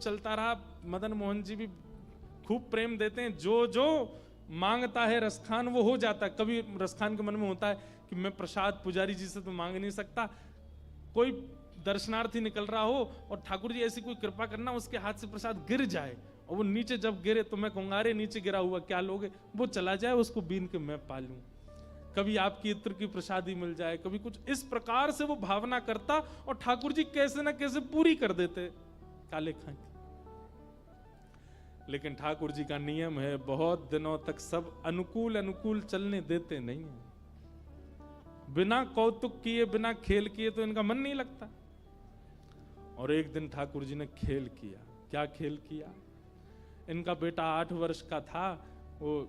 चलता रहा। मदन मोहन जी भी खूब प्रेम देते हैं, जो जो मांगता है रसखान वो हो जाता है। कभी रसखान के मन में होता है कि मैं प्रसाद पुजारी जी से तो मांग नहीं सकता, कोई दर्शनार्थी निकल रहा हो और ठाकुर जी ऐसी कोई कृपा करना उसके हाथ से प्रसाद गिर जाए और वो नीचे जब गिरे तो मैं कहूंगा अरे नीचे गिरा हुआ क्या लोगे, वो चला जाए, उसको बीन के मैं पालूं। कभी आपकी इत्र की प्रसादी मिल जाए, कभी कुछ, इस प्रकार से वो भावना करता और ठाकुर जी कैसे ना कैसे पूरी कर देते काले खां की। लेकिन ठाकुर जी का नियम है, बहुत दिनों तक सब अनुकूल अनुकूल चलने देते नहीं है। बिना कौतुक किए, बिना खेल किए तो इनका मन नहीं लगता। और एक दिन ठाकुर जी ने खेल किया। क्या खेल किया? इनका बेटा 8 वर्ष का था, वो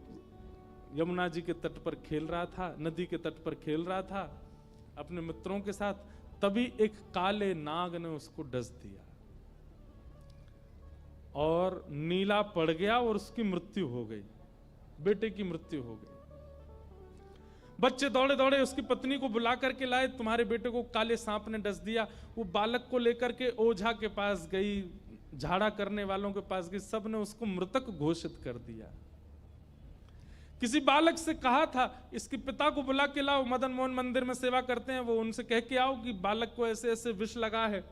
यमुना जी के तट पर खेल रहा था, नदी के तट पर खेल रहा था अपने मित्रों के साथ। तभी एक काले नाग ने उसको डस दिया और नीला पड़ गया और उसकी मृत्यु हो गई, बेटे की मृत्यु हो गई। बच्चे दौड़े दौड़े उसकी पत्नी को बुला करके लाए, तुम्हारे बेटे को काले सांप ने डस दिया। वो बालक को लेकर के ओझा के पास गई, झाड़ा करने वालों के पास गई, सबने उसको मृतक घोषित कर दिया। किसी बालक से कहा था इसके पिता को बुला के लाओ, मदन मोहन मंदिर में सेवा करते हैं, वो उनसे कह के आओ कि बालक को ऐसे ऐसे विष लगा है।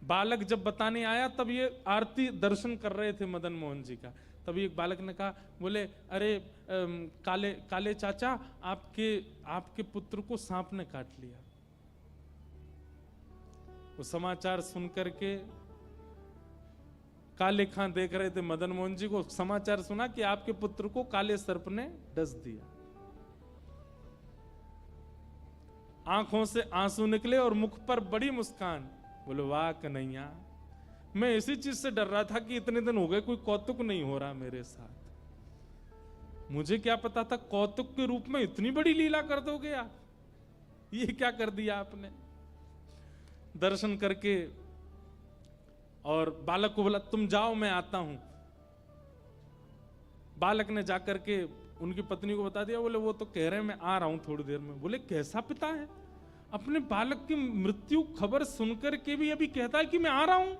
बालक जब बताने आया तब ये आरती दर्शन कर रहे थे मदन मोहन जी का। तभी एक बालक ने कहा, बोले अरे काले काले चाचा, आपके पुत्र को सांप ने काट लिया। वो समाचार सुनकर के काले खां देख रहे थे मदन मोहन जी को, समाचार सुना कि आपके पुत्र को काले सर्प ने डस दिया। आंखों से आंसू निकले और मुख पर बड़ी मुस्कान। बोले वाह कन्हैया, मैं इसी चीज से डर रहा था कि इतने दिन हो गए कोई कौतुक नहीं हो रहा मेरे साथ। मुझे क्या पता था कौतुक के रूप में इतनी बड़ी लीला कर दोगे आप, ये क्या कर दिया आपने। दर्शन करके और बालक को बोला तुम जाओ मैं आता हूं। बालक ने जाकर के उनकी पत्नी को बता दिया। बोले वो तो कह रहे हैं मैं आ रहा हूं थोड़ी देर में। बोले कैसा पिता है, अपने बालक की मृत्यु खबर सुनकर के भी अभी कहता है कि मैं आ रहा हूं।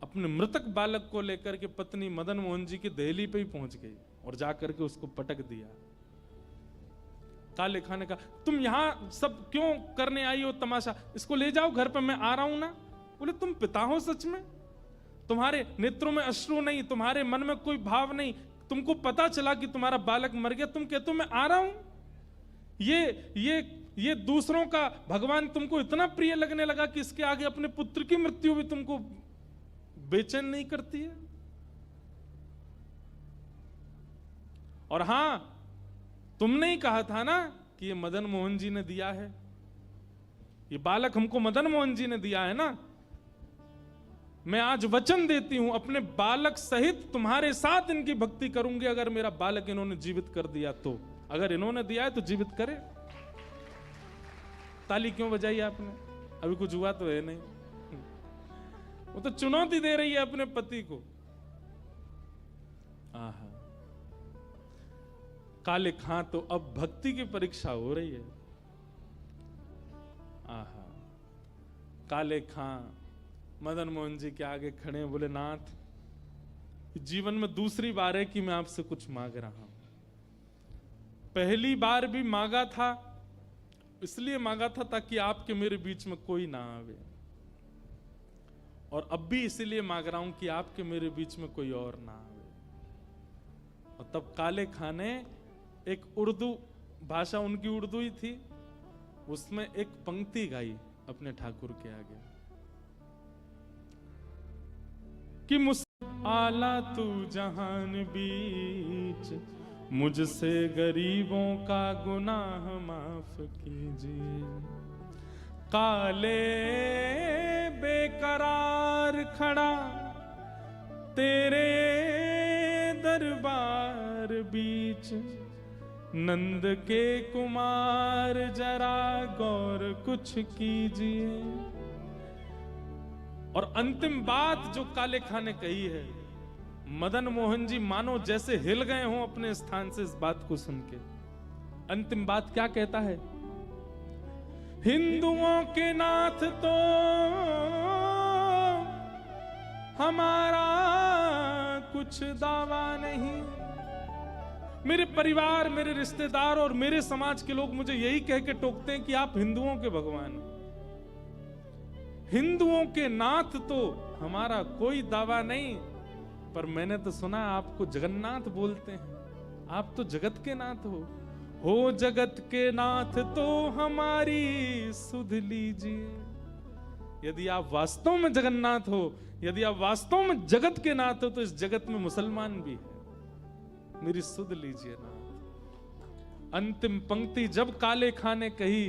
अपने मृतक बालक को लेकर के पत्नी मदन मोहन जी की देहली पे ही पहुंच गई और जाकर के उसको पटक दिया। काले खां ने कहा तुम यहां सब क्यों करने आई हो तमाशा, इसको ले जाओ घर पे, मैं आ रहा हूं ना। बोले तुम पिता हो सच में, तुम्हारे नेत्रों में अश्रु नहीं, तुम्हारे मन में कोई भाव नहीं, तुमको पता चला कि तुम्हारा बालक मर गया, तुम कहते हो मैं आ रहा हूं। ये दूसरों का भगवान तुमको इतना प्रिय लगने लगा कि इसके आगे अपने पुत्र की मृत्यु भी तुमको बेचैन नहीं करती है। और हां, तुमने ही कहा था ना कि ये मदन मोहन जी ने दिया है, ये बालक हमको मदन मोहन जी ने दिया है ना। मैं आज वचन देती हूं अपने बालक सहित तुम्हारे साथ इनकी भक्ति करूंगी, अगर मेरा बालक इन्होंने जीवित कर दिया तो। अगर इन्होंने दिया है तो जीवित करे। ताली क्यों बजाई आपने, अभी कुछ हुआ तो है नहीं। वो तो चुनौती दे रही है अपने पति को। आहा, काले खां तो अब भक्ति की परीक्षा हो रही है। आहा, काले खां मदन मोहन जी के आगे खड़े, बोले नाथ, जीवन में दूसरी बार है कि मैं आपसे कुछ मांग रहा हूं। पहली बार भी मांगा था, इसलिए मांगा था ताकि आपके मेरे बीच में कोई ना आवे, और अब भी इसीलिए मांग रहा हूं कि आपके मेरे बीच में कोई और ना आवे। और तब काले खां ने एक उर्दू भाषा, उनकी उर्दू ही थी, उसमें एक पंक्ति गाई अपने ठाकुर के आगे कि आला तू जहान बीच, मुझसे गरीबों का गुनाह माफ कीजिए। काले बेकरार खड़ा तेरे दरबार बीच, नंद के कुमार जरा गौर कुछ कीजिए। और अंतिम बात जो काले खां ने कही है, मदन मोहन जी मानो जैसे हिल गए हों अपने स्थान से इस बात को सुन के। अंतिम बात क्या कहता है? हिंदुओं के नाथ तो हमारा कुछ दावा नहीं। मेरे परिवार, मेरे रिश्तेदार और मेरे समाज के लोग मुझे यही कह के टोकते हैं कि आप हिंदुओं के भगवान हो, हिंदुओं के नाथ, तो हमारा कोई दावा नहीं। पर मैंने तो सुना आपको जगन्नाथ बोलते हैं, आप तो जगत के नाथ हो जगत के नाथ तो हमारी सुध लीजिए। यदि आप वास्तव में जगन्नाथ हो, यदि आप वास्तव में जगत के नाथ हो, तो इस जगत में मुसलमान भी है, मेरी सुध लीजिए नाथ। अंतिम पंक्ति जब काले खां ने कही,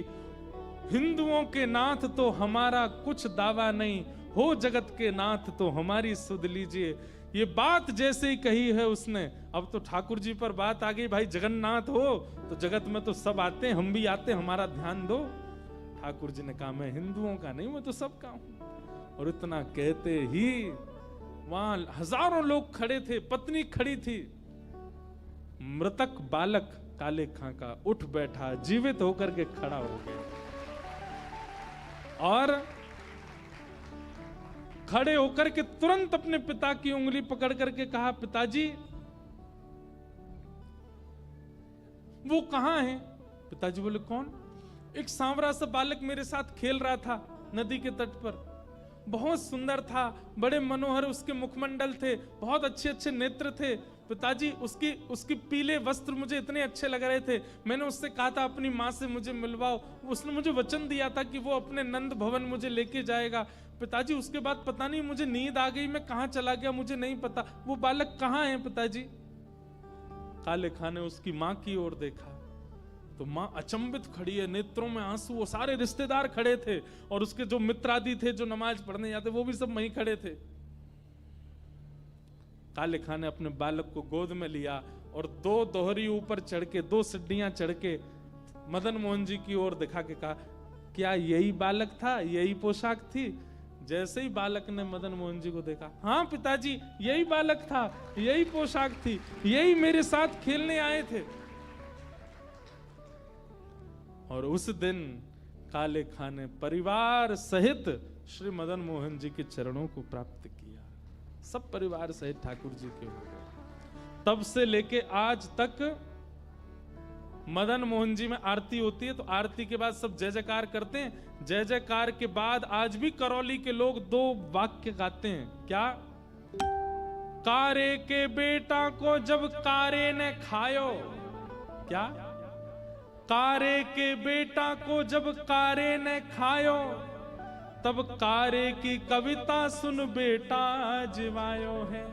हिंदुओं के नाथ तो हमारा कुछ दावा नहीं, हो जगत के नाथ तो हमारी सुध लीजिए। ये बात जैसे ही कही है उसने, अब तो ठाकुर जी पर बात आ गई, भाई जगन्नाथ हो तो जगत में तो सब आते हैं, हम भी आते हैं, हमारा ध्यान दो। ठाकुर जी ने कहा मैं हिंदुओं का नहीं, मैं तो सबका हूं। और इतना कहते ही वहां हजारों लोग खड़े थे, पत्नी खड़ी थी। मृतक बालक काले खां का उठ बैठा, जीवित होकर के खड़ा हो गया और खड़े होकर के तुरंत अपने पिता की उंगली पकड़ करके कहा, पिताजी वो कहां है? पिताजी बोले कौन? एक सांवरा सा बालक मेरे साथ खेल रहा था नदी के तट पर, बहुत सुंदर था, बड़े मनोहर उसके मुखमंडल थे, बहुत अच्छे अच्छे नेत्र थे। पिताजी उसकी पीले वस्त्र मुझे इतने अच्छे लग रहे थे, मैंने उससे कहा था अपनी माँ से मुझे मिलवाओ, उसने मुझे वचन दिया था कि वो अपने नंद भवन मुझे लेके जाएगा। पिताजी उसके बाद पता नहीं मुझे नींद आ गई, मैं कहां चला गया मुझे नहीं पता, वो बालक कहां है पिताजी? काले खां ने उसकी मां की ओर देखा तो मां अचंभित खड़ी है, नेत्रों में आंसू। वो सारे रिश्तेदार खड़े थे और उसके जो मित्र आदि थे जो नमाज पढ़ने जाते वो भी सब वहीं खड़े थे। काले खां ने अपने बालक को गोद में लिया और दो दोहरी ऊपर चढ़ के, दो सीढ़ियां चढ़ के मदन मोहन जी की ओर दिखा के कहा, क्या यही बालक था, यही पोशाक थी? जैसे ही बालक ने मदन मोहन जी को देखा, हाँ पिताजी यही बालक था, यही पोशाक थी, यही मेरे साथ खेलने आए थे। और उस दिन काले खां ने परिवार सहित श्री मदन मोहन जी के चरणों को प्राप्त किया, सब परिवार सहित ठाकुर जी के हो गए। तब से लेके आज तक मदन मोहन जी में आरती होती है तो आरती के बाद सब जय जयकार करते हैं। जय जयकार के बाद आज भी करौली के लोग दो वाक्य गाते हैं, क्या? कारे के बेटा को जब कारे ने खायो, क्या? कारे के बेटा को जब कारे ने खायो, तब कारे की कविता सुन बेटा जिवायो है।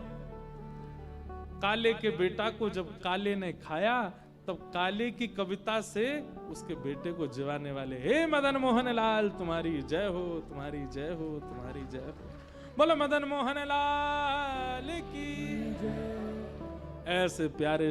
काले के बेटा को जब काले ने खाया, तब काले की कविता से उसके बेटे को जिवाने वाले, हे मदन मोहन लाल तुम्हारी जय हो, तुम्हारी जय हो, तुम्हारी जय हो, बोलो मदन मोहन लाल की जय। ऐसे प्यारे